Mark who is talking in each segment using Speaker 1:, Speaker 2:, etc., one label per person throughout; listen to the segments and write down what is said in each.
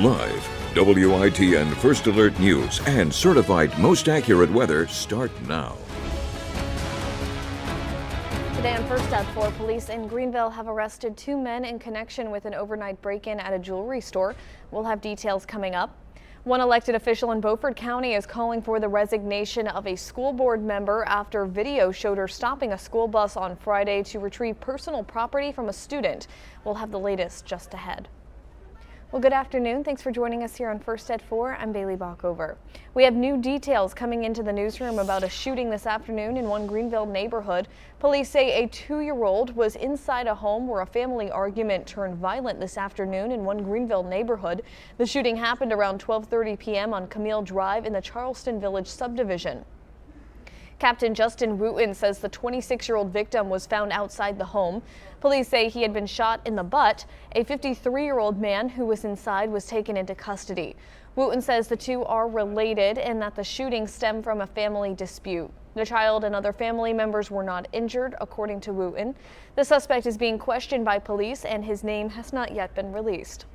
Speaker 1: Live, WITN First Alert News and certified most accurate weather start now.
Speaker 2: Today on First at 4, police in Greenville have arrested 2 men in connection with an overnight break-in at a jewelry store. We'll have details coming up. One elected official in Beaufort County is calling for the resignation of a school board member after video showed her stopping a school bus on Friday to retrieve personal property from a student. We'll have the latest just ahead. Well, good afternoon. Thanks for joining us here on First at 4. I'm Baileigh Bockover. We have new details coming into the newsroom about a shooting this afternoon in one Greenville neighborhood. Police say a 2-year-old was inside a home where a family argument turned violent this afternoon in one Greenville neighborhood. The shooting happened around 12:30 p.m. on Camille Drive in the Charleston Village subdivision. Captain Justin Wooten says the 26-year-old victim was found outside the home. Police say he had been shot in the butt. A 53-year-old man who was inside was taken into custody. Wooten says the two are related and that the shooting stemmed from a family dispute. The child and other family members were not injured, according to Wooten. The suspect is being questioned by police and his name has not yet been released.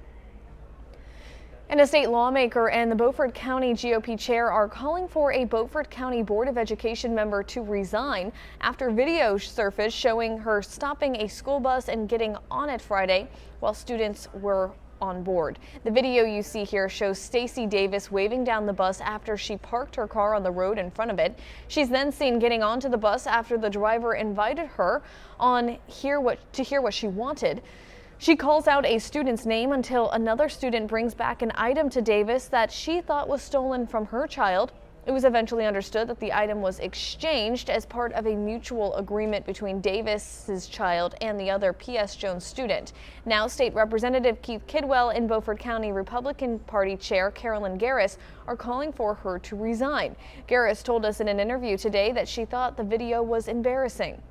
Speaker 2: And a state lawmaker and the Beaufort County GOP chair are calling for a Beaufort County Board of Education member to resign after video surfaced showing her stopping a school bus and getting on it Friday while students were on board. The video you see here shows Stacy Davis waving down the bus after she parked her car on the road in front of it. She's then seen getting onto the bus after the driver invited her on to hear what she wanted. She calls out a student's name until another student brings back an item to Davis that she thought was stolen from her child. It was eventually understood that the item was exchanged as part of a mutual agreement between Davis's child and the other P.S. Jones student. Now, State Representative Keith Kidwell and Beaufort County Republican Party Chair Carolyn Garris are calling for her to resign. Garris told us in an interview today that she thought the video was embarrassing.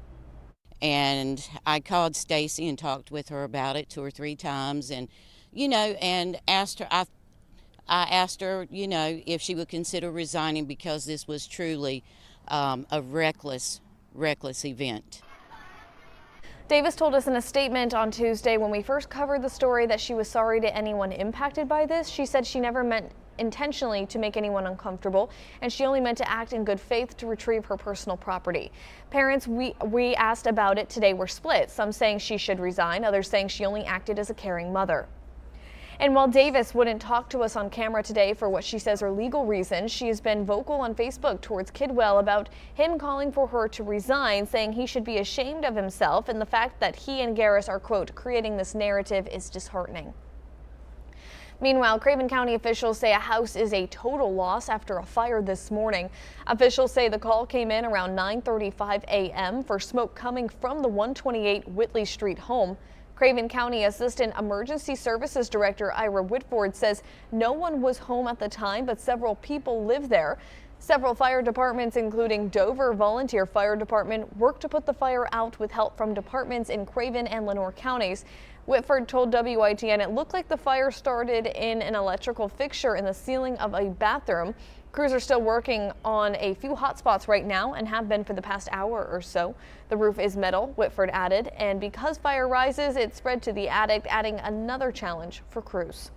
Speaker 3: And I called Stacy and talked with her about it 2 or 3 times, and and asked her. I asked her, if she would consider resigning because this was truly a reckless event.
Speaker 2: Davis told us in a statement on Tuesday when we first covered the story that she was sorry to anyone impacted by this. She said she never meant intentionally to make anyone uncomfortable, and she only meant to act in good faith to retrieve her personal property. Parents we asked about it today were split, some saying she should resign, others saying she only acted as a caring mother. And while Davis wouldn't talk to us on camera today for what she says are legal reasons, she has been vocal on Facebook towards Kidwell about him calling for her to resign, saying he should be ashamed of himself, and the fact that he and Garris are, quote, creating this narrative is disheartening. Meanwhile, Craven County officials say a house is a total loss after a fire this morning. Officials say the call came in around 9:35 a.m. for smoke coming from the 128 Whitley Street home. Craven County Assistant Emergency Services Director Ira Whitford says no one was home at the time, but several people live there. Several fire departments, including Dover Volunteer Fire Department, worked to put the fire out with help from departments in Craven and Lenoir counties. Whitford told WITN it looked like the fire started in an electrical fixture in the ceiling of a bathroom. Crews are still working on a few hot spots right now and have been for the past hour or so. The roof is metal, Whitford added, and because fire rises, it spread to the attic, adding another challenge for crews.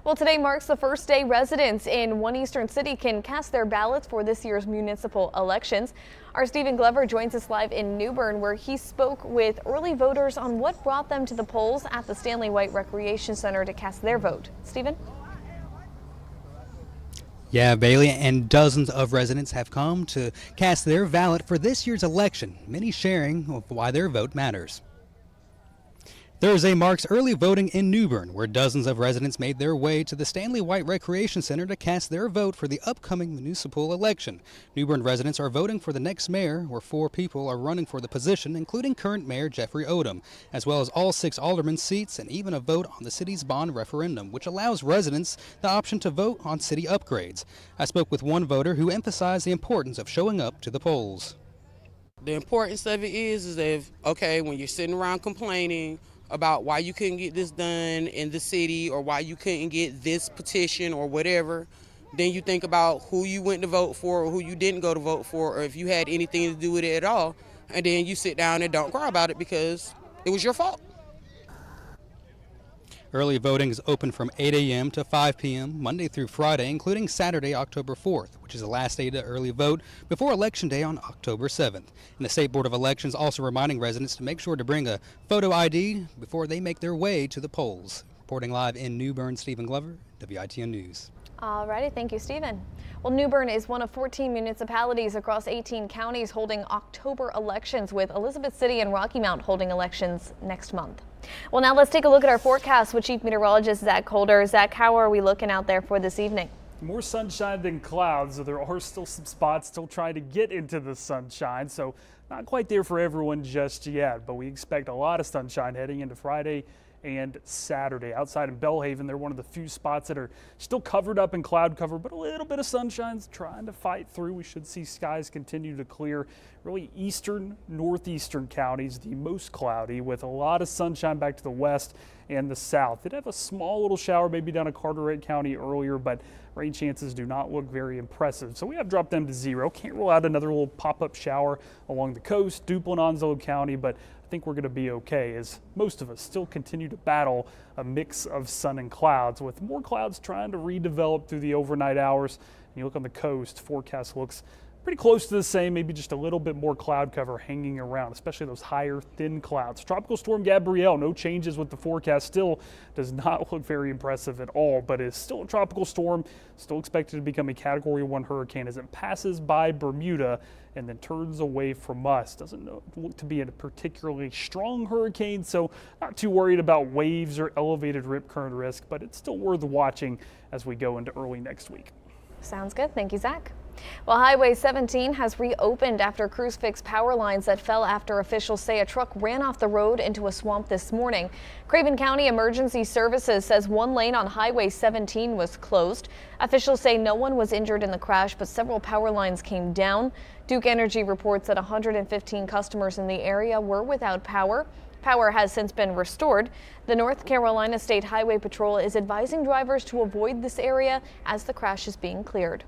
Speaker 2: Well, today marks the first day residents in one eastern city can cast their ballots for this year's municipal elections. Our Stephen Glover joins us live in New Bern, where he spoke with early voters on what brought them to the polls at the Stanley White Recreation Center to cast their vote. Stephen?
Speaker 4: Yeah, Baileigh, and dozens of residents have come to cast their ballot for this year's election, many sharing of why their vote matters. Thursday marks early voting in New Bern, where dozens of residents made their way to the Stanley White Recreation Center to cast their vote for the upcoming municipal election. New Bern residents are voting for the next mayor, where 4 people are running for the position, including current Mayor Jeffrey Odom, as well as all 6 alderman seats and even a vote on the city's bond referendum, which allows residents the option to vote on city upgrades. I spoke with one voter who emphasized the importance of showing up to the polls.
Speaker 5: The importance of it is that, when you're sitting around complaining about why you couldn't get this done in the city or why you couldn't get this petition or whatever, then you think about who you went to vote for or who you didn't go to vote for, or if you had anything to do with it at all, and then you sit down and don't cry about it because it was your fault.
Speaker 4: Early voting is open from 8 a.m. to 5 p.m. Monday through Friday, including Saturday, October 4th, which is the last day to early vote before Election Day on October 7th. And the State Board of Elections also reminding residents to make sure to bring a photo ID before they make their way to the polls. Reporting live in New Bern, Stephen Glover, WITN News.
Speaker 2: All righty, thank you, Stephen. Well, New Bern is one of 14 municipalities across 18 counties holding October elections, with Elizabeth City and Rocky Mount holding elections next month. Well, now let's take a look at our forecast with Chief Meteorologist Zach Holder. Zach, how are we looking out there for this evening?
Speaker 6: More sunshine than clouds, so there are still some spots still trying to get into the sunshine, so not quite there for everyone just yet, but we expect a lot of sunshine heading into Friday and Saturday. Outside in Belhaven, they're one of the few spots that are still covered up in cloud cover, but a little bit of sunshine's trying to fight through. We should see skies continue to clear. Really eastern, northeastern counties, the most cloudy, with a lot of sunshine back to the west and the south. Did have a small little shower maybe down in Carteret County earlier, but rain chances do not look very impressive. So we have dropped them to 0. Can't rule out another little pop-up shower along the coast, Duplin, Onslow County, but I think we're going to be okay, as most of us still continue to battle a mix of sun and clouds, with more clouds trying to redevelop through the overnight hours. And you look on the coast, forecast looks pretty close to the same, maybe just a little bit more cloud cover hanging around, especially those higher, thin clouds. Tropical storm Gabrielle, no changes with the forecast. Still does not look very impressive at all, but is still a tropical storm, still expected to become a Category 1 hurricane as it passes by Bermuda and then turns away from us. Doesn't look to be a particularly strong hurricane, so not too worried about waves or elevated rip current risk, but it's still worth watching as we go into early next week.
Speaker 2: Sounds good. Thank you, Zach. Well, Highway 17 has reopened after crews fixed power lines that fell after officials say a truck ran off the road into a swamp this morning. Craven County Emergency Services says one lane on Highway 17 was closed. Officials say no one was injured in the crash, but several power lines came down. Duke Energy reports that 115 customers in the area were without power. Power has since been restored. The North Carolina State Highway Patrol is advising drivers to avoid this area as the crash is being cleared.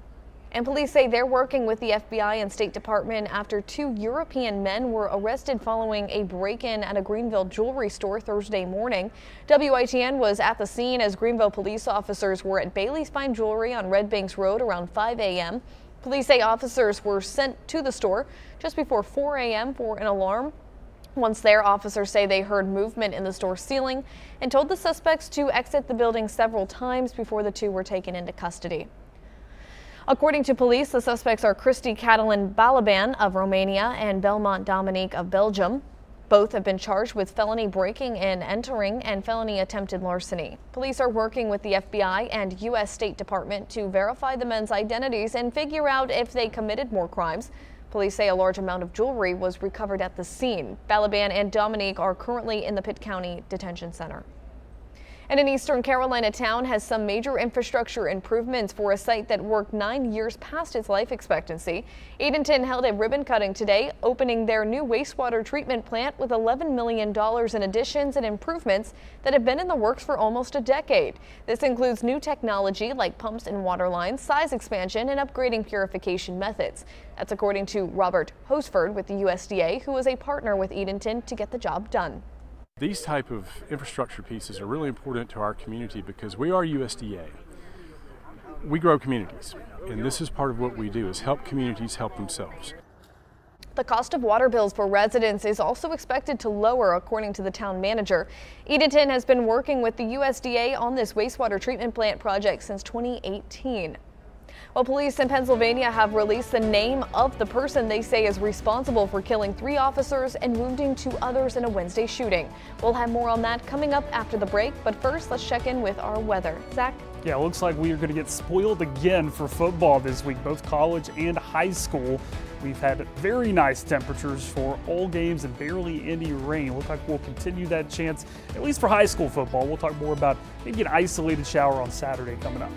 Speaker 2: And police say they're working with the FBI and State Department after 2 European men were arrested following a break-in at a Greenville jewelry store Thursday morning. WITN was at the scene as Greenville police officers were at Baileigh's Fine Jewelry on Red Banks Road around 5 a.m. Police say officers were sent to the store just before 4 a.m. for an alarm. Once there, officers say they heard movement in the store ceiling and told the suspects to exit the building several times before the two were taken into custody. According to police, the suspects are Christy Catalin Balaban of Romania and Belmont Dominique of Belgium. Both have been charged with felony breaking and entering and felony attempted larceny. Police are working with the FBI and U.S. State Department to verify the men's identities and figure out if they committed more crimes. Police say a large amount of jewelry was recovered at the scene. Balaban and Dominique are currently in the Pitt County Detention Center. And an Eastern Carolina town has some major infrastructure improvements for a site that worked 9 years past its life expectancy. Edenton held a ribbon cutting today, opening their new wastewater treatment plant with $11 million in additions and improvements that have been in the works for almost a decade. This includes new technology like pumps and water lines, size expansion, and upgrading purification methods. That's according to Robert Hosford with the USDA, who is a partner with Edenton to get the job done.
Speaker 7: These type of infrastructure pieces are really important to our community because we are USDA. We grow communities, and this is part of what we do, is help communities help themselves.
Speaker 2: The cost of water bills for residents is also expected to lower, according to the town manager. Edenton has been working with the USDA on this wastewater treatment plant project since 2018. Well, police in Pennsylvania have released the name of the person they say is responsible for killing 3 officers and wounding 2 others in a Wednesday shooting. We'll have more on that coming up after the break, but first let's check in with our weather. Zach?
Speaker 6: Yeah, it looks like we are going to get spoiled again for football this week, both college and high school. We've had very nice temperatures for all games and barely any rain. Looks like we'll continue that chance, at least for high school football. We'll talk more about maybe an isolated shower on Saturday coming up.